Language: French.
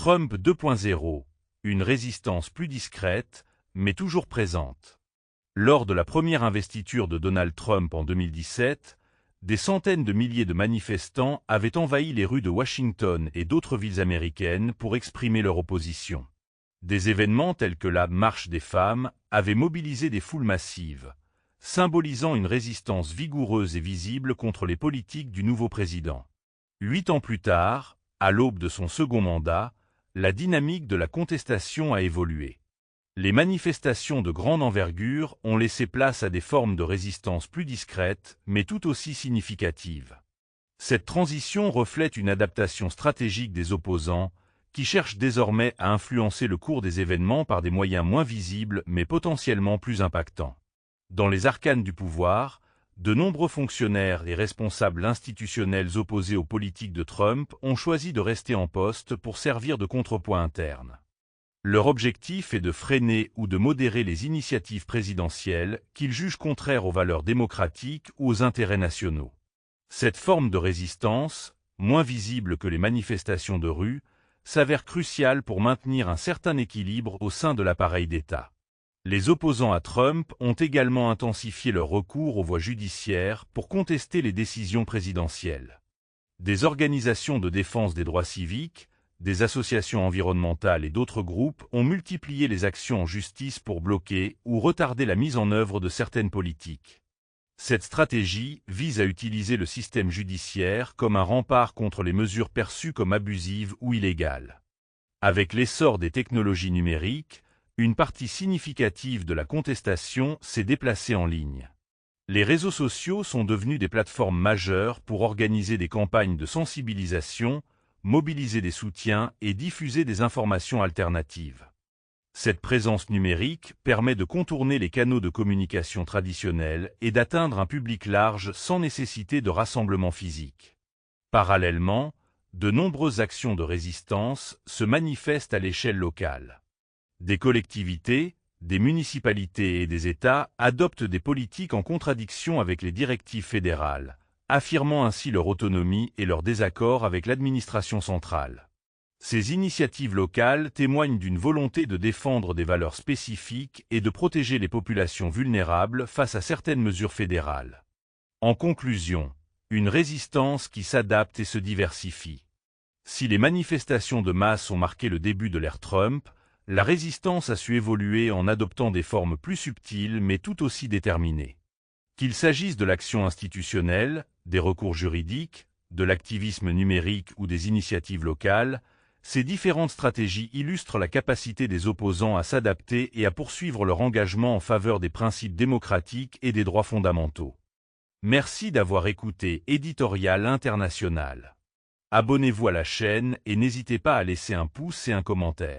Trump 2.0, une résistance plus discrète, mais toujours présente. Lors de la première investiture de Donald Trump en 2017, des centaines de milliers de manifestants avaient envahi les rues de Washington et d'autres villes américaines pour exprimer leur opposition. Des événements tels que la Marche des femmes avaient mobilisé des foules massives, symbolisant une résistance vigoureuse et visible contre les politiques du nouveau président. 8 ans plus tard, à l'aube de son second mandat, la dynamique de la contestation a évolué. Les manifestations de grande envergure ont laissé place à des formes de résistance plus discrètes, mais tout aussi significatives. Cette transition reflète une adaptation stratégique des opposants, qui cherchent désormais à influencer le cours des événements par des moyens moins visibles mais potentiellement plus impactants. Dans les arcanes du pouvoir, de nombreux fonctionnaires et responsables institutionnels opposés aux politiques de Trump ont choisi de rester en poste pour servir de contrepoids interne. Leur objectif est de freiner ou de modérer les initiatives présidentielles qu'ils jugent contraires aux valeurs démocratiques ou aux intérêts nationaux. Cette forme de résistance, moins visible que les manifestations de rue, s'avère cruciale pour maintenir un certain équilibre au sein de l'appareil d'État. Les opposants à Trump ont également intensifié leur recours aux voies judiciaires pour contester les décisions présidentielles. Des organisations de défense des droits civiques, des associations environnementales et d'autres groupes ont multiplié les actions en justice pour bloquer ou retarder la mise en œuvre de certaines politiques. Cette stratégie vise à utiliser le système judiciaire comme un rempart contre les mesures perçues comme abusives ou illégales. Avec l'essor des technologies numériques, une partie significative de la contestation s'est déplacée en ligne. Les réseaux sociaux sont devenus des plateformes majeures pour organiser des campagnes de sensibilisation, mobiliser des soutiens et diffuser des informations alternatives. Cette présence numérique permet de contourner les canaux de communication traditionnels et d'atteindre un public large sans nécessité de rassemblement physique. Parallèlement, de nombreuses actions de résistance se manifestent à l'échelle locale. Des collectivités, des municipalités et des États adoptent des politiques en contradiction avec les directives fédérales, affirmant ainsi leur autonomie et leur désaccord avec l'administration centrale. Ces initiatives locales témoignent d'une volonté de défendre des valeurs spécifiques et de protéger les populations vulnérables face à certaines mesures fédérales. En conclusion, une résistance qui s'adapte et se diversifie. Si les manifestations de masse ont marqué le début de l'ère Trump, la résistance a su évoluer en adoptant des formes plus subtiles mais tout aussi déterminées. Qu'il s'agisse de l'action institutionnelle, des recours juridiques, de l'activisme numérique ou des initiatives locales, ces différentes stratégies illustrent la capacité des opposants à s'adapter et à poursuivre leur engagement en faveur des principes démocratiques et des droits fondamentaux. Merci d'avoir écouté Éditorial International. Abonnez-vous à la chaîne et n'hésitez pas à laisser un pouce et un commentaire.